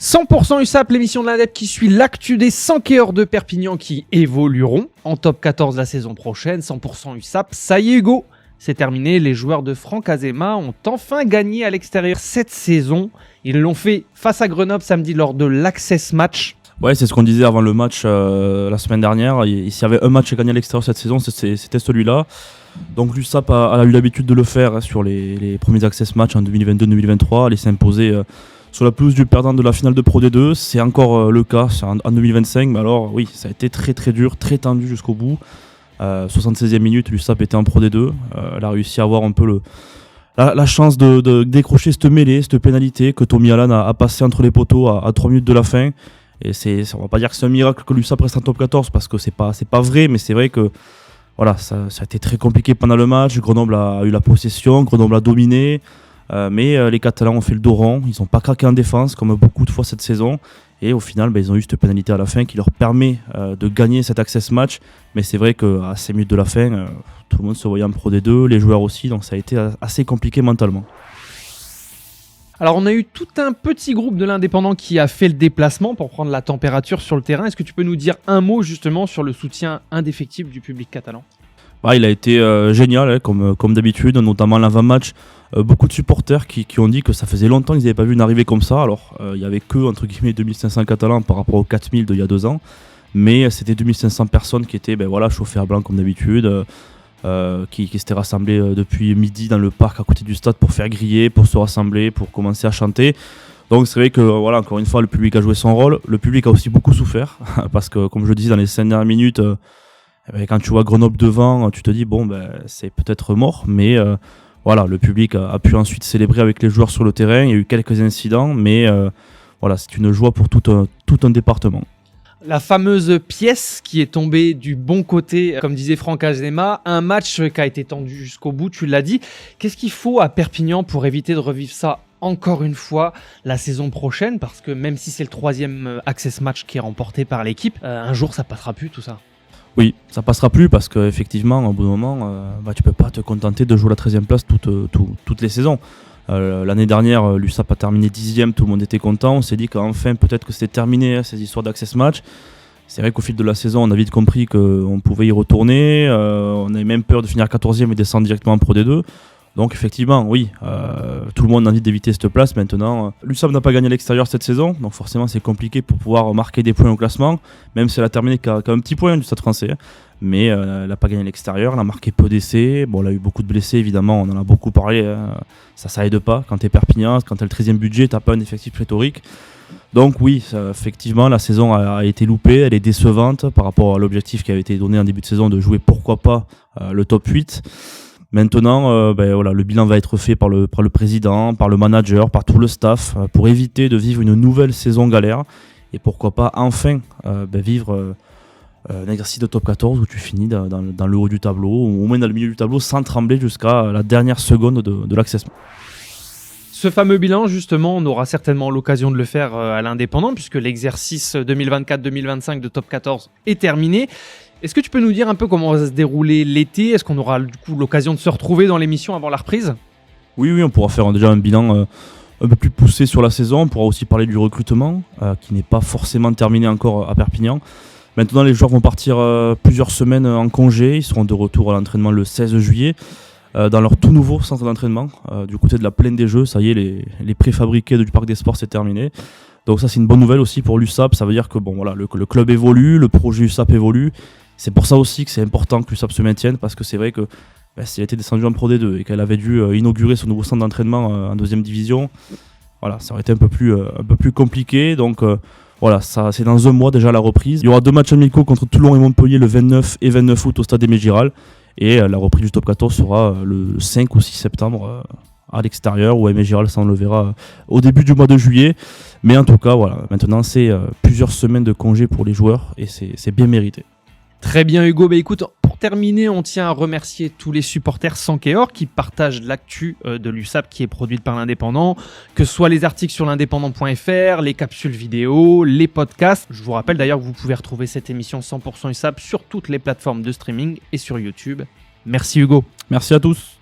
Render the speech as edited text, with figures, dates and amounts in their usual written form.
100% USAP, l'émission de l'Adep qui suit l'actu des 100 skieurs de Perpignan qui évolueront en top 14 la saison prochaine. 100% USAP, ça y est Hugo, c'est terminé. Les joueurs de Franck Azema ont enfin gagné à l'extérieur cette saison. Ils l'ont fait face à Grenoble samedi lors de l'Access Match. Ouais, c'est ce qu'on disait avant le match la semaine dernière. S'il y avait un match à gagner à l'extérieur cette saison, c'était celui-là. Donc l'USAP a eu l'habitude de le faire sur les premiers Access Match en 2022-2023. Elle s'est imposée sur la pelouse du perdant de la finale de Pro D2. C'est encore le cas en 2025. Mais alors oui, ça a été très très dur, très tendu jusqu'au bout. 76e minute, l'USAP était en Pro D2. Elle a réussi à avoir un peu la chance de décrocher cette mêlée, cette pénalité que Tommy Allan a passé entre les poteaux à 3 minutes de la fin. Et on va pas dire que c'est un miracle que l'USAP reste en top 14 parce que c'est pas vrai, mais c'est vrai que voilà, ça a été très compliqué pendant le match. Grenoble a eu la possession, Grenoble a dominé, mais les Catalans ont fait le dos rond. Ils n'ont pas craqué en défense comme beaucoup de fois cette saison. Et au final, ils ont eu cette pénalité à la fin qui leur permet de gagner cet Access Match. Mais c'est vrai qu'à 5 minutes de la fin, tout le monde se voyait en Pro D2, les joueurs aussi, donc ça a été assez compliqué mentalement. Alors on a eu tout un petit groupe de l'Indépendant qui a fait le déplacement pour prendre la température sur le terrain. Est-ce que tu peux nous dire un mot justement sur le soutien indéfectible du public catalan ? Il a été génial, comme d'habitude, notamment l'avant-match. Beaucoup de supporters qui ont dit que ça faisait longtemps qu'ils n'avaient pas vu une arrivée comme ça. Alors il n'y avait que entre guillemets 2500 Catalans par rapport aux 4000 d'il y a 2 ans. Mais c'était 2500 personnes qui étaient chauffées à blanc comme d'habitude. Qui s'étaient rassemblés depuis midi dans le parc à côté du stade pour faire griller, pour se rassembler, pour commencer à chanter. Donc c'est vrai que encore une fois, le public a joué son rôle. Le public a aussi beaucoup souffert parce que comme je le disais dans les 5 dernières minutes, quand tu vois Grenoble devant, tu te dis c'est peut-être mort, mais le public a pu ensuite célébrer avec les joueurs sur le terrain. Il y a eu quelques incidents, mais c'est une joie pour tout un département. La fameuse pièce qui est tombée du bon côté, comme disait Franck Azema, un match qui a été tendu jusqu'au bout, tu l'as dit. Qu'est-ce qu'il faut à Perpignan pour éviter de revivre ça encore une fois la saison prochaine ? Parce que même si c'est le 3e Access Match qui est remporté par l'équipe, un jour ça passera plus tout ça. Oui, ça passera plus parce qu'effectivement, au bout d'un moment, tu peux pas te contenter de jouer la 13e place toutes les saisons. L'année dernière, l'USAP a terminé 10e, tout le monde était content. On s'est dit qu'enfin, peut-être que c'était terminé, ces histoires d'Access Match. C'est vrai qu'au fil de la saison, on a vite compris qu'on pouvait y retourner. On avait même peur de finir 14e et descendre directement en Pro D2. Donc effectivement, oui, tout le monde a envie d'éviter cette place. Maintenant, l'USAP n'a pas gagné à l'extérieur cette saison, donc forcément c'est compliqué pour pouvoir marquer des points au classement, même si elle a terminé qu'à un petit point du Stade français. Mais elle n'a pas gagné à l'extérieur, elle a marqué peu d'essais. Bon, elle a eu beaucoup de blessés, évidemment, on en a beaucoup parlé. Ça aide pas. Quand t'es Perpignan, quand t'as le 13e budget, t'as pas un effectif pléthorique. Donc oui, effectivement, la saison a été loupée, elle est décevante par rapport à l'objectif qui avait été donné en début de saison de jouer pourquoi pas le top 8. Maintenant, le bilan va être fait par le président, par le manager, par tout le staff pour éviter de vivre une nouvelle saison galère et pourquoi pas enfin vivre un exercice de top 14 où tu finis dans le haut du tableau ou au moins dans le milieu du tableau sans trembler jusqu'à la dernière seconde de l'Access. Ce fameux bilan, justement, on aura certainement l'occasion de le faire à l'Indépendant puisque l'exercice 2024-2025 de top 14 est terminé. Est-ce que tu peux nous dire un peu comment va se dérouler l'été ? Est-ce qu'on aura du coup l'occasion de se retrouver dans l'émission avant la reprise ? Oui, on pourra faire déjà un bilan un peu plus poussé sur la saison. On pourra aussi parler du recrutement qui n'est pas forcément terminé encore à Perpignan. Maintenant, les joueurs vont partir plusieurs semaines en congé. Ils seront de retour à l'entraînement le 16 juillet dans leur tout nouveau centre d'entraînement du côté de la Plaine des Jeux. Ça y est, les préfabriqués du Parc des Sports, c'est terminé. Donc ça, c'est une bonne nouvelle aussi pour l'USAP. Ça veut dire que le club évolue, le projet USAP évolue. C'est pour ça aussi que c'est important que l'USAP se maintienne parce que c'est vrai que si elle était descendue en Pro D2 et qu'elle avait dû inaugurer son nouveau centre d'entraînement en 2e division, ça aurait été un peu plus compliqué. Donc ça, c'est dans un mois déjà la reprise. Il y aura 2 matchs amicaux contre Toulon et Montpellier le 29 et 29 août au stade Aimé Giral. Et la reprise du top 14 sera le 5 ou 6 septembre à l'extérieur où Aimé Giral s'en levera au début du mois de juillet. Mais en tout cas, maintenant c'est plusieurs semaines de congé pour les joueurs et c'est bien mérité. Très bien Hugo, écoute, pour terminer, on tient à remercier tous les supporters Sankéor qui partagent l'actu de l'USAP qui est produite par l'Indépendant, que ce soit les articles sur l'indépendant.fr, les capsules vidéo, les podcasts. Je vous rappelle d'ailleurs que vous pouvez retrouver cette émission 100% USAP sur toutes les plateformes de streaming et sur YouTube. Merci Hugo. Merci à tous.